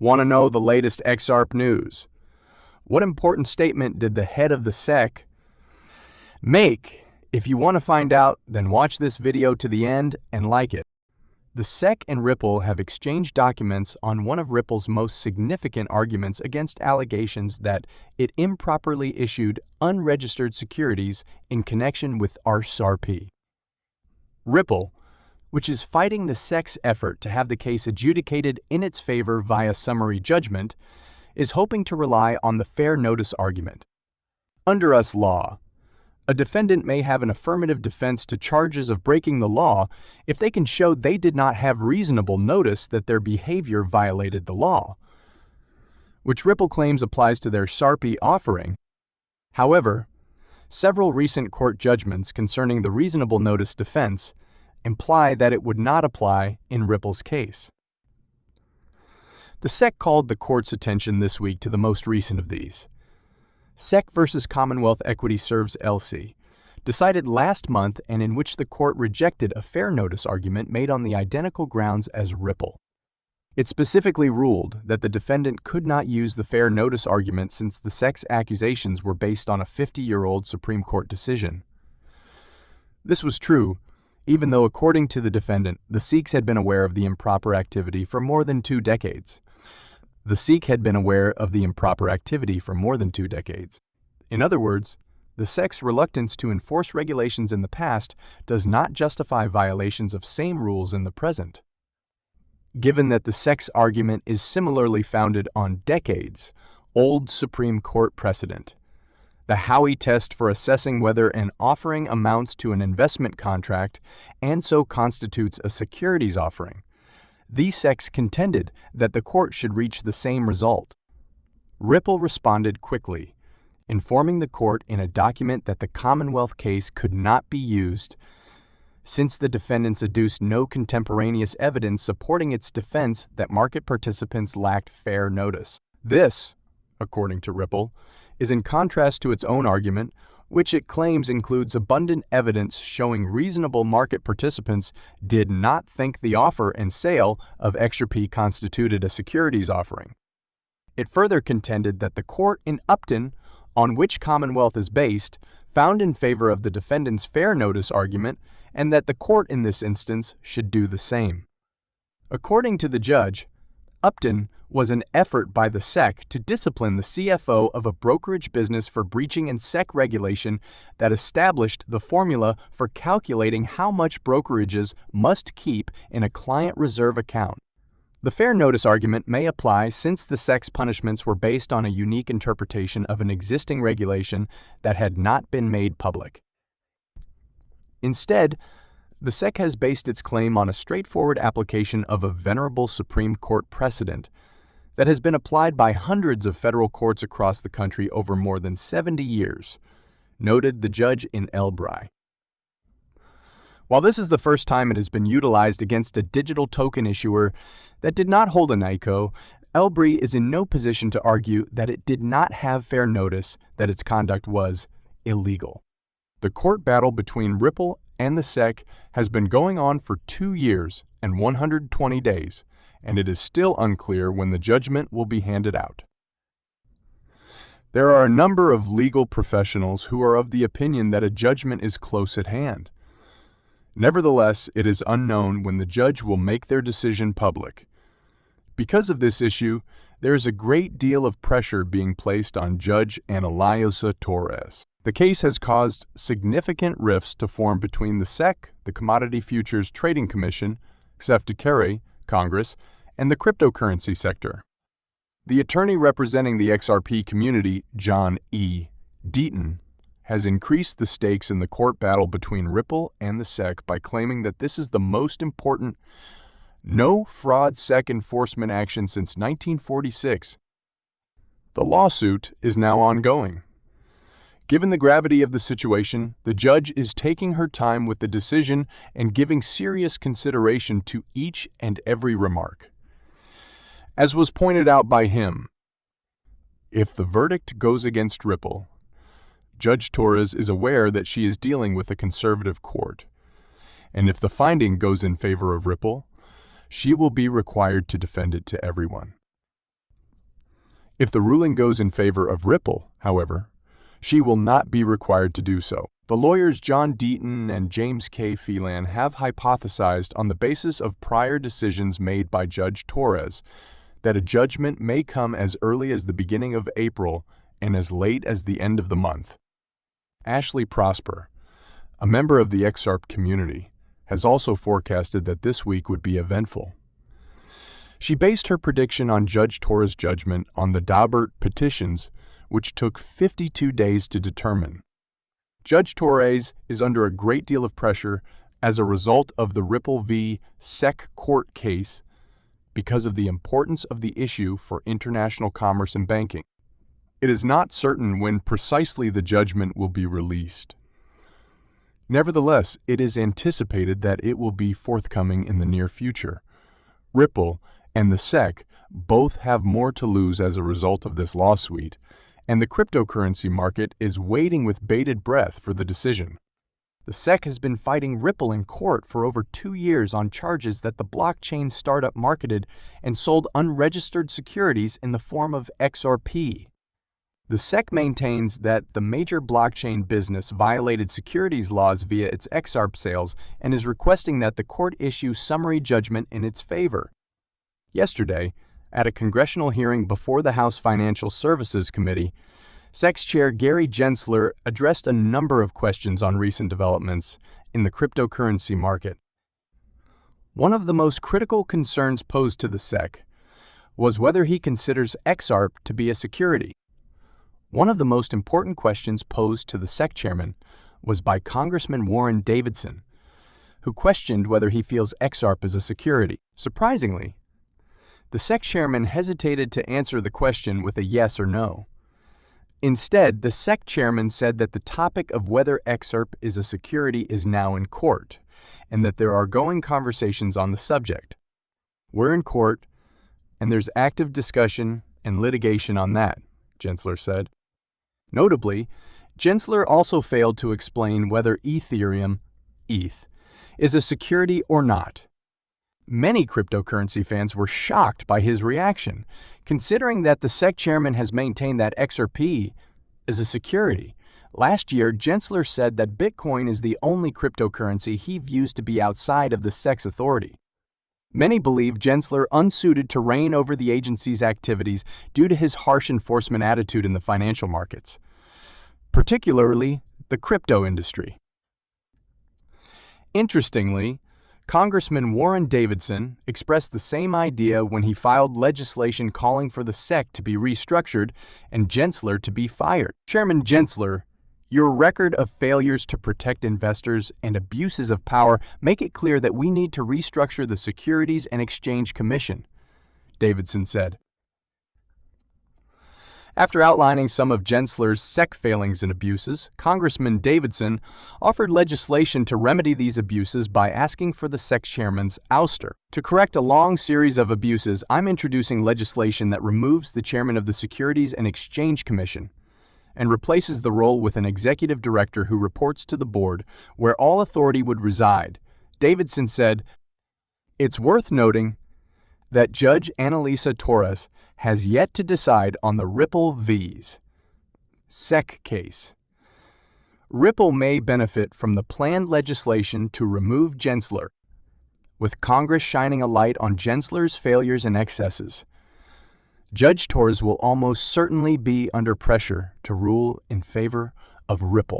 Want to know the latest XRP news? What important statement did the head of the SEC make? If you want to find out, then watch this video to the end and like it. The SEC and Ripple have exchanged documents on one of Ripple's most significant arguments against allegations that it improperly issued unregistered securities in connection with XRP. Ripple, which is fighting the SEC's effort to have the case adjudicated in its favor via summary judgment, is hoping to rely on the fair notice argument. Under US law, a defendant may have an affirmative defense to charges of breaking the law if they can show they did not have reasonable notice that their behavior violated the law, which Ripple claims applies to their XRP offering. However, several recent court judgments concerning the reasonable notice defense imply that it would not apply in Ripple's case. The SEC called the court's attention this week to the most recent of these. SEC versus Commonwealth Equity Serves LC, decided last month and in which the court rejected a fair notice argument made on the identical grounds as Ripple. It specifically ruled that the defendant could not use the fair notice argument since the SEC's accusations were based on a 50-year-old Supreme Court decision. This was true, even though according to the defendant, the SECs had been aware of the improper activity for more than 2 decades. The SEC had been aware of the improper activity for more than 2 decades. In other words, the SEC's reluctance to enforce regulations in the past does not justify violations of same rules in the present. Given that the SEC's argument is similarly founded on decades-old Supreme Court precedent, the Howey test for assessing whether an offering amounts to an investment contract and so constitutes a securities offering, the SECs contended that the court should reach the same result. Ripple responded quickly, informing the court in a document that the Commonwealth case could not be used since the defendants adduced no contemporaneous evidence supporting its defense that market participants lacked fair notice. This, according to Ripple, is in contrast to its own argument, which it claims includes abundant evidence showing reasonable market participants did not think the offer and sale of XRP constituted a securities offering. It further contended that the court in Upton, on which Commonwealth is based, found in favor of the defendant's fair notice argument and that the court in this instance should do the same. According to the judge, Upton was an effort by the SEC to discipline the CFO of a brokerage business for breaching an SEC regulation that established the formula for calculating how much brokerages must keep in a client reserve account. The fair notice argument may apply since the SEC's punishments were based on a unique interpretation of an existing regulation that had not been made public. Instead, the SEC has based its claim on a straightforward application of a venerable Supreme Court precedent that has been applied by hundreds of federal courts across the country over more than 70 years, noted the judge in Elbry. While this is the first time it has been utilized against a digital token issuer that did not hold an ICO, Elbry is in no position to argue that it did not have fair notice that its conduct was illegal. The court battle between Ripple and the SEC has been going on for 2 years and 120 days, and it is still unclear when the judgment will be handed out. There are a number of legal professionals who are of the opinion that a judgment is close at hand. Nevertheless, it is unknown when the judge will make their decision public. Because of this issue, there is a great deal of pressure being placed on Judge Analisa Torres. The case has caused significant rifts to form between the SEC, the Commodity Futures Trading Commission, CFTC, Congress, and the cryptocurrency sector. The attorney representing the XRP community, John E. Deaton, has increased the stakes in the court battle between Ripple and the SEC by claiming that this is the most important no-fraud SEC enforcement action since 1946. The lawsuit is now ongoing. Given the gravity of the situation, the judge is taking her time with the decision and giving serious consideration to each and every remark. As was pointed out by him, if the verdict goes against Ripple, Judge Torres is aware that she is dealing with a conservative court, and if the finding goes in favor of Ripple, she will be required to defend it to everyone. If the ruling goes in favor of Ripple, however, she will not be required to do so. The lawyers John Deaton and James K. Phelan have hypothesized on the basis of prior decisions made by Judge Torres that a judgment may come as early as the beginning of April and as late as the end of the month. Ashley Prosper, a member of the XRP community, has also forecasted that this week would be eventful. She based her prediction on Judge Torres' judgment on the Daubert petitions, which took 52 days to determine. Judge Torres is under a great deal of pressure as a result of the Ripple v. SEC court case because of the importance of the issue for international commerce and banking. It is not certain when precisely the judgment will be released. Nevertheless, it is anticipated that it will be forthcoming in the near future. Ripple and the SEC both have more to lose as a result of this lawsuit, and the cryptocurrency market is waiting with bated breath for the decision. The SEC has been fighting Ripple in court for over 2 years on charges that the blockchain startup marketed and sold unregistered securities in the form of XRP. The SEC maintains that the major blockchain business violated securities laws via its XRP sales and is requesting that the court issue summary judgment in its favor. Yesterday, at a congressional hearing before the House Financial Services Committee, SEC Chair Gary Gensler addressed a number of questions on recent developments in the cryptocurrency market. One of the most critical concerns posed to the SEC was whether he considers XRP to be a security. One of the most important questions posed to the SEC chairman was by Congressman Warren Davidson, who questioned whether he feels XRP is a security. Surprisingly, the SEC chairman hesitated to answer the question with a yes or no. Instead, the SEC chairman said that the topic of whether XRP is a security is now in court, and that there are ongoing conversations on the subject. We're in court, and there's active discussion and litigation on that, Gensler said. Notably, Gensler also failed to explain whether Ethereum, ETH, is a security or not. Many cryptocurrency fans were shocked by his reaction, considering that the SEC chairman has maintained that XRP is a security. Last year, Gensler said that Bitcoin is the only cryptocurrency he views to be outside of the SEC's authority. Many believe Gensler unsuited to reign over the agency's activities due to his harsh enforcement attitude in the financial markets, particularly the crypto industry. Interestingly, Congressman Warren Davidson expressed the same idea when he filed legislation calling for the SEC to be restructured and Gensler to be fired. Chairman Gensler, your record of failures to protect investors and abuses of power make it clear that we need to restructure the Securities and Exchange Commission, Davidson said. After outlining some of Gensler's SEC failings and abuses, Congressman Davidson offered legislation to remedy these abuses by asking for the SEC chairman's ouster. To correct a long series of abuses, I'm introducing legislation that removes the chairman of the Securities and Exchange Commission and replaces the role with an executive director who reports to the board, where all authority would reside. Davidson said, "It's worth noting that Judge Analisa Torres has yet to decide on the Ripple vs. SEC case. Ripple may benefit from the planned legislation to remove Gensler, with Congress shining a light on Gensler's failures and excesses. Judge Torres will almost certainly be under pressure to rule in favor of Ripple."